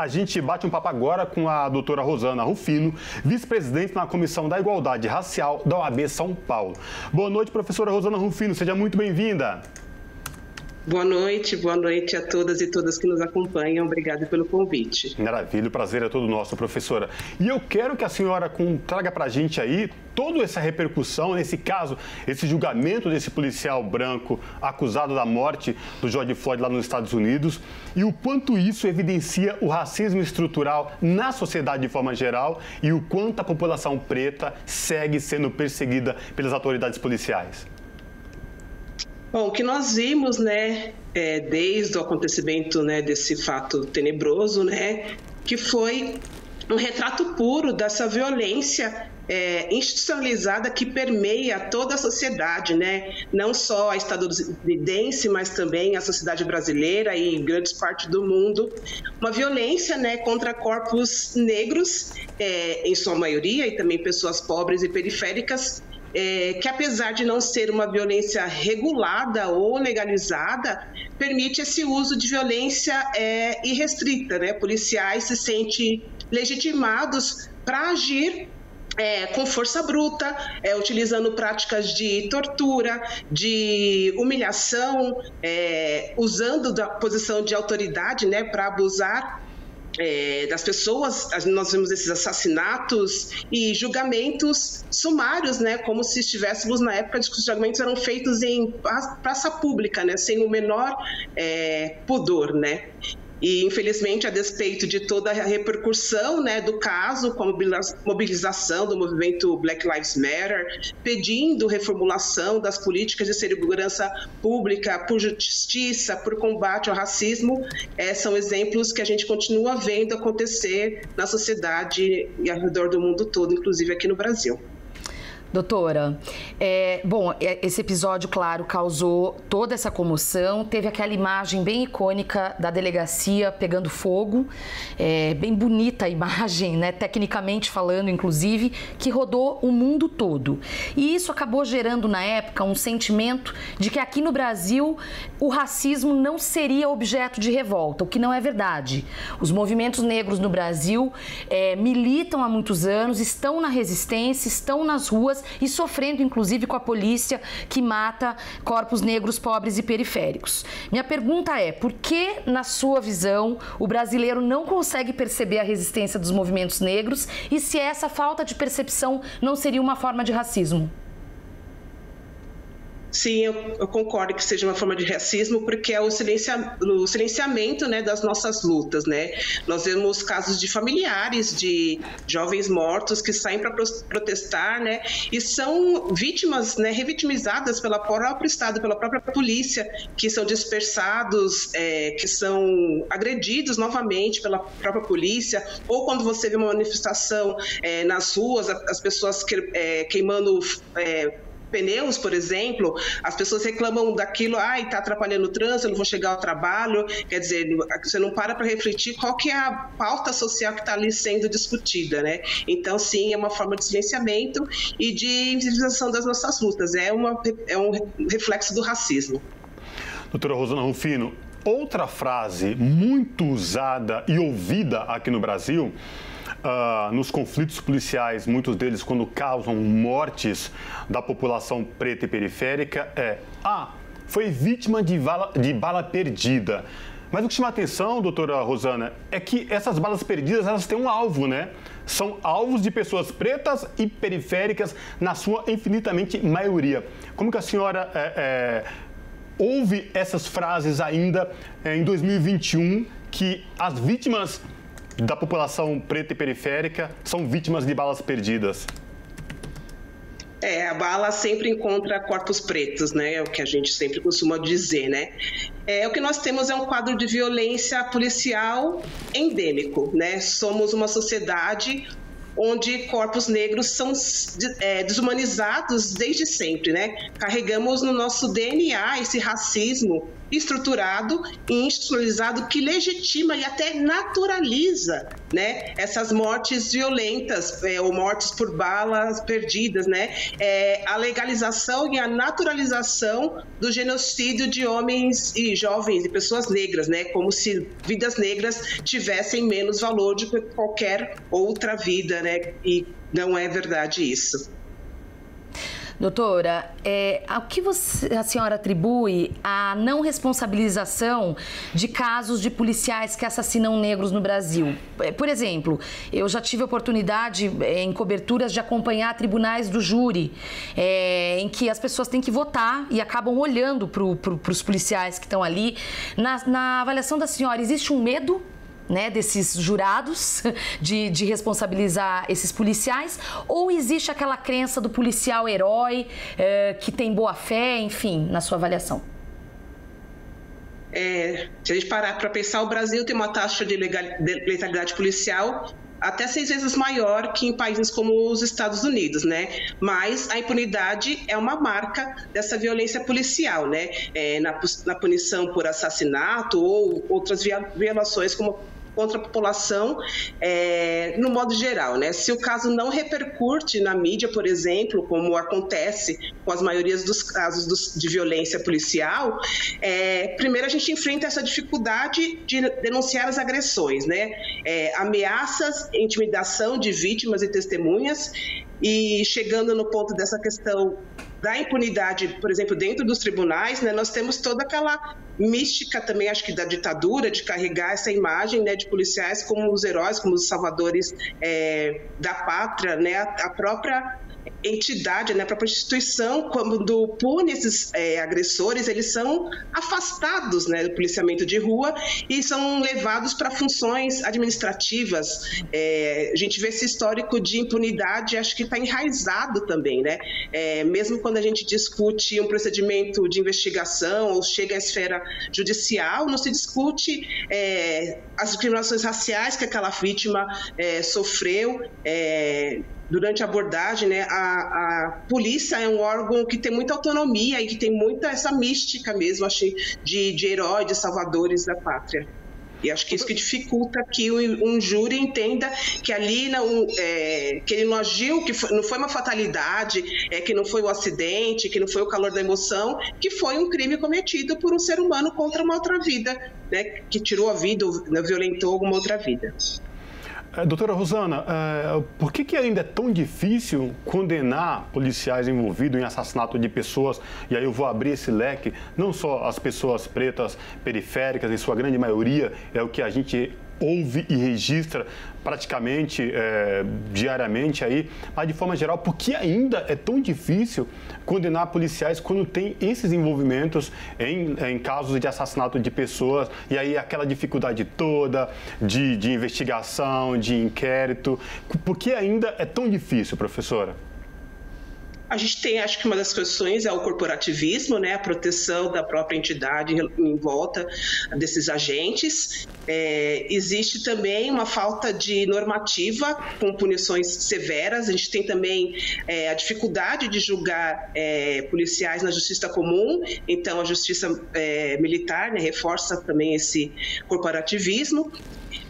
A gente bate um papo agora com a doutora Rosana Rufino, vice-presidente na Comissão da Igualdade Racial da OAB São Paulo. Boa noite, professora Rosana Rufino, seja muito bem-vinda. Boa noite a todas e todas que nos acompanham. Obrigada pelo convite. Maravilha, o prazer é todo nosso, professora. E eu quero que a senhora traga para a gente aí toda essa repercussão, nesse caso, esse julgamento desse policial branco acusado da morte do George Floyd lá nos Estados Unidos e o quanto isso evidencia o racismo estrutural na sociedade de forma geral e o quanto a população preta segue sendo perseguida pelas autoridades policiais. Bom, o que nós vimos, desde o acontecimento, desse fato tenebroso, que foi um retrato puro dessa violência institucionalizada que permeia toda a sociedade, não só a estadunidense, mas também a sociedade brasileira e em grandes partes do mundo. Uma violência, contra corpos negros, em sua maioria, e também pessoas pobres e periféricas, que apesar de não ser uma violência regulada ou legalizada, permite esse uso de violência irrestrita, Policiais se sentem legitimados para agir com força bruta, utilizando práticas de tortura, de humilhação, usando da posição de autoridade, para abusar das pessoas. Nós vimos esses assassinatos e julgamentos sumários, como se estivéssemos na época de que os julgamentos eram feitos em praça pública, sem o menor pudor, E, infelizmente, a despeito de toda a repercussão do caso, com a mobilização do movimento Black Lives Matter, pedindo reformulação das políticas de segurança pública por justiça, por combate ao racismo, são exemplos que a gente continua vendo acontecer na sociedade e ao redor do mundo todo, inclusive aqui no Brasil. Doutora, esse episódio, claro, causou toda essa comoção. Teve aquela imagem bem icônica da delegacia pegando fogo, bem bonita a imagem, tecnicamente falando, inclusive, que rodou o mundo todo. E isso acabou gerando, na época, um sentimento de que aqui no Brasil o racismo não seria objeto de revolta, o que não é verdade. Os movimentos negros no Brasil militam há muitos anos, estão na resistência, estão nas ruas, e sofrendo, inclusive, com a polícia que mata corpos negros, pobres e periféricos. Minha pergunta é, por que, na sua visão, o brasileiro não consegue perceber a resistência dos movimentos negros e se essa falta de percepção não seria uma forma de racismo? Sim, eu concordo que seja uma forma de racismo, porque é o silenciamento das nossas lutas, Nós vemos casos de familiares de jovens mortos que saem para protestar, e são vítimas, revitimizadas pelo próprio Estado, pela própria polícia, que são dispersados, que são agredidos novamente pela própria polícia, ou quando você vê uma manifestação nas ruas, as pessoas queimando pneus, por exemplo, as pessoas reclamam daquilo, está atrapalhando o trânsito, eu não vou chegar ao trabalho. Quer dizer, você não para refletir qual que é a pauta social que está ali sendo discutida, Então, sim, é uma forma de silenciamento e de invisibilização das nossas lutas, é um reflexo do racismo. Doutora Rosana Rufino, outra frase muito usada e ouvida aqui no Brasil, nos conflitos policiais, muitos deles quando causam mortes da população preta e periférica, foi vítima de bala perdida. Mas o que chama a atenção, doutora Rosana, é que essas balas perdidas, elas têm um alvo, São alvos de pessoas pretas e periféricas, na sua infinitamente maioria. Como que a senhora ouve essas frases ainda em 2021, que as vítimas da população preta e periférica são vítimas de balas perdidas? A bala sempre encontra corpos pretos, É o que a gente sempre costuma dizer, O que nós temos é um quadro de violência policial endêmico, Somos uma sociedade onde corpos negros são desumanizados desde sempre, Carregamos no nosso DNA esse racismo estruturado e institucionalizado que legitima e até naturaliza, né, essas mortes violentas, ou mortes por balas perdidas, né, a legalização e a naturalização do genocídio de homens e jovens e pessoas negras, né, como se vidas negras tivessem menos valor do que qualquer outra vida, né, e não é verdade isso. Doutora, ao que a senhora atribui a não responsabilização de casos de policiais que assassinam negros no Brasil? Por exemplo, eu já tive a oportunidade em coberturas de acompanhar tribunais do júri, em que as pessoas têm que votar e acabam olhando para os policiais que estão ali. Na avaliação da senhora, existe um medo, né, desses jurados de responsabilizar esses policiais, ou existe aquela crença do policial herói que tem boa fé, enfim, na sua avaliação? Se a gente parar para pensar, o Brasil tem uma taxa de letalidade policial até 6 vezes maior que em países como os Estados Unidos, né? Mas a impunidade é uma marca dessa violência policial, né? Na punição por assassinato ou outras violações contra a população, no modo geral, né? Se o caso não repercute na mídia, por exemplo, como acontece com as maiorias dos casos de violência policial, primeiro a gente enfrenta essa dificuldade de denunciar as agressões, né? Ameaças, intimidação de vítimas e testemunhas, e chegando no ponto dessa questão da impunidade, por exemplo, dentro dos tribunais, né, nós temos toda aquela mística também, acho que da ditadura, de carregar essa imagem, né, de policiais como os heróis, como os salvadores da pátria, né, a própria entidade, né, a própria instituição, quando pune esses agressores, eles são afastados, né, do policiamento de rua e são levados para funções administrativas. A gente vê esse histórico de impunidade, acho que está enraizado também, né? Mesmo quando a gente discute um procedimento de investigação ou chega à esfera judicial, não se discute as discriminações raciais que aquela vítima sofreu. Durante a abordagem, né, a polícia é um órgão que tem muita autonomia e que tem muita essa mística mesmo, achei, de herói, de salvadores da pátria. E acho que isso que dificulta que um júri entenda que ali que ele não agiu, que não foi uma fatalidade, que não foi um acidente, que não foi o calor da emoção, que foi um crime cometido por um ser humano contra uma outra vida, né, que tirou a vida, né, violentou alguma outra vida. Doutora Rosana, por que ainda é tão difícil condenar policiais envolvidos em assassinato de pessoas? E aí eu vou abrir esse leque, não só as pessoas pretas periféricas, em sua grande maioria, é o que a gente ouve e registra praticamente diariamente aí, mas de forma geral, por que ainda é tão difícil condenar policiais quando tem esses envolvimentos em casos de assassinato de pessoas, e aí aquela dificuldade toda de investigação, de inquérito? Por que ainda é tão difícil, professora? A gente tem, acho que uma das questões é o corporativismo, né, a proteção da própria entidade em volta desses agentes. Existe também uma falta de normativa com punições severas. A gente tem também a dificuldade de julgar policiais na justiça comum. Então, a justiça militar, né, reforça também esse corporativismo.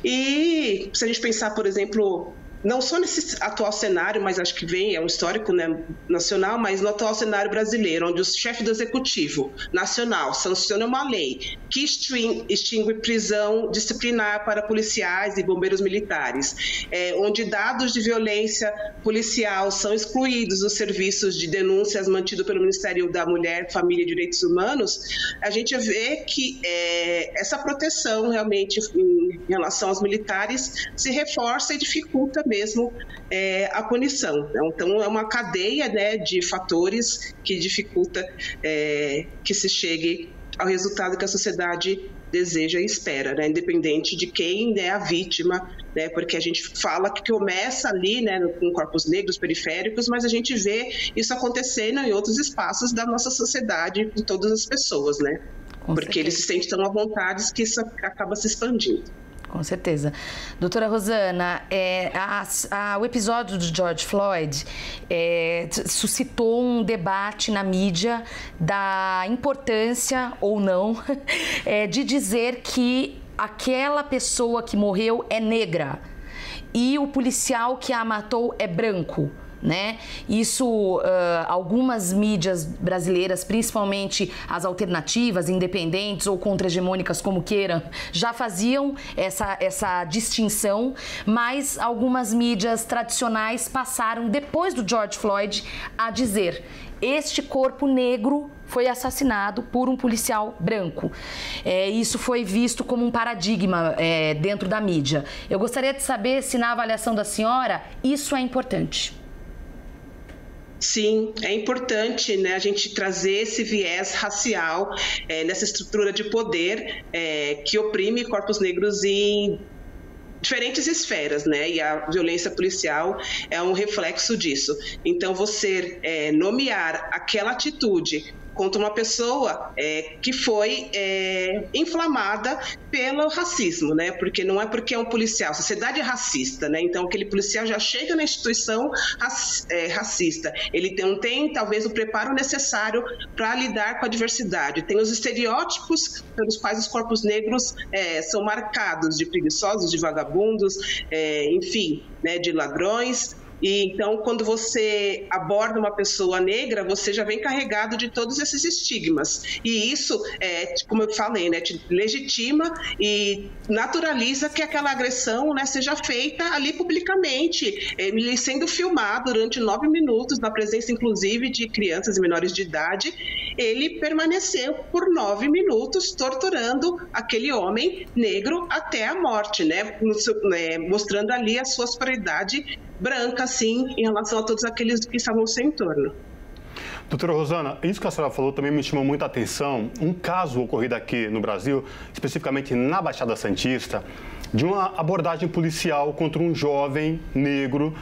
E se a gente pensar, por exemplo, não só nesse atual cenário, mas acho que é um histórico, né, nacional, mas no atual cenário brasileiro, onde o chefe do executivo nacional sanciona uma lei que extingue prisão disciplinar para policiais e bombeiros militares, onde dados de violência policial são excluídos dos serviços de denúncias mantidos pelo Ministério da Mulher, Família e Direitos Humanos, a gente vê que essa proteção realmente em relação aos militares se reforça e dificulta mesmo a punição. Então, é uma cadeia, né, de fatores que dificulta que se chegue ao resultado que a sociedade deseja e espera, né, independente de quem é a vítima, né, porque a gente fala que começa ali, né, com corpos negros periféricos, mas a gente vê isso acontecendo em outros espaços da nossa sociedade, com todas as pessoas, né, porque eles se sentem tão à vontade que isso acaba se expandindo. Com certeza. Doutora Rosana, o episódio do George Floyd suscitou um debate na mídia da importância ou não de dizer que aquela pessoa que morreu é negra e o policial que a matou é branco. Né? Isso, algumas mídias brasileiras, principalmente as alternativas, independentes ou contra-hegemônicas, como queiram, já faziam essa distinção, mas algumas mídias tradicionais passaram, depois do George Floyd, a dizer: este corpo negro foi assassinado por um policial branco. Isso foi visto como um paradigma dentro da mídia. Eu gostaria de saber se, na avaliação da senhora, isso é importante. Sim, é importante, né, a gente trazer esse viés racial nessa estrutura de poder que oprime corpos negros em diferentes esferas, né? E a violência policial é um reflexo disso. Então, você nomear aquela atitude contra uma pessoa que foi inflamada pelo racismo, né? Porque não é porque é um policial, a sociedade é racista, né? Então aquele policial já chega na instituição racista. Ele não tem talvez o preparo necessário para lidar com a diversidade. Tem os estereótipos pelos quais os corpos negros são marcados, de preguiçosos, de vagabundos, enfim, né? De ladrões. E então, quando você aborda uma pessoa negra, você já vem carregado de todos esses estigmas. E isso, como eu falei, né, te legitima e naturaliza que aquela agressão, né, seja feita ali publicamente, ele sendo filmado durante 9 minutos, na presença, inclusive, de crianças e menores de idade. Ele permaneceu por 9 minutos torturando aquele homem negro até a morte, né, mostrando ali a sua superioridade branca, assim, em relação a todos aqueles que estavam ao seu entorno. Doutora Rosana, isso que a senhora falou também me chamou muita atenção. Um caso ocorrido aqui no Brasil, especificamente na Baixada Santista, de uma abordagem policial contra um jovem negro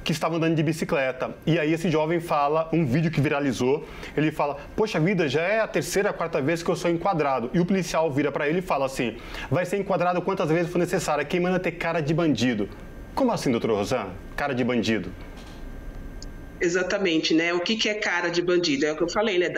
que estava andando de bicicleta. E aí esse jovem fala, um vídeo que viralizou, ele fala: poxa vida, já é a 3ª, 4ª vez que eu sou enquadrado. E o policial vira para ele e fala assim: vai ser enquadrado quantas vezes for necessário, quem manda ter cara de bandido. Como assim, doutora Rosana? Cara de bandido? Exatamente, né? O que é cara de bandido? É o que eu falei, né?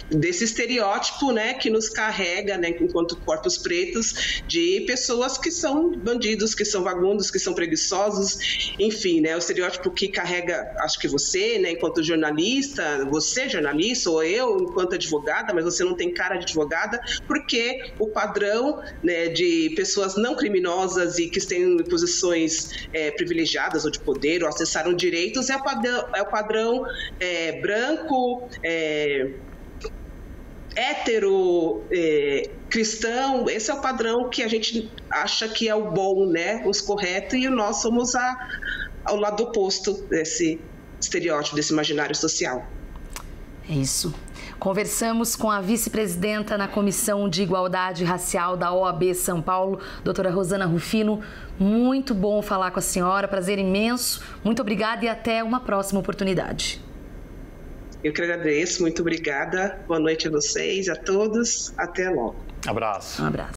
Desse estereótipo, né? Que nos carrega, né? Enquanto corpos pretos, de pessoas que são bandidos, que são vagabundos, que são preguiçosos, enfim, né? O estereótipo que carrega, acho que você, né? Enquanto jornalista, você jornalista, ou eu enquanto advogada, mas você não tem cara de advogada, porque o padrão, né? De pessoas não criminosas e que têm posições privilegiadas ou de poder ou acessaram direitos é o padrão branco, hétero, cristão. Esse é o padrão que a gente acha que é o bom, né? Os corretos, e nós somos ao lado oposto desse estereótipo, desse imaginário social. É isso. Conversamos com a vice-presidenta na Comissão de Igualdade Racial da OAB São Paulo, doutora Rosana Rufino. Muito bom falar com a senhora, prazer imenso. Muito obrigada e até uma próxima oportunidade. Eu que agradeço, muito obrigada. Boa noite a vocês, a todos. Até logo. Abraço. Um abraço.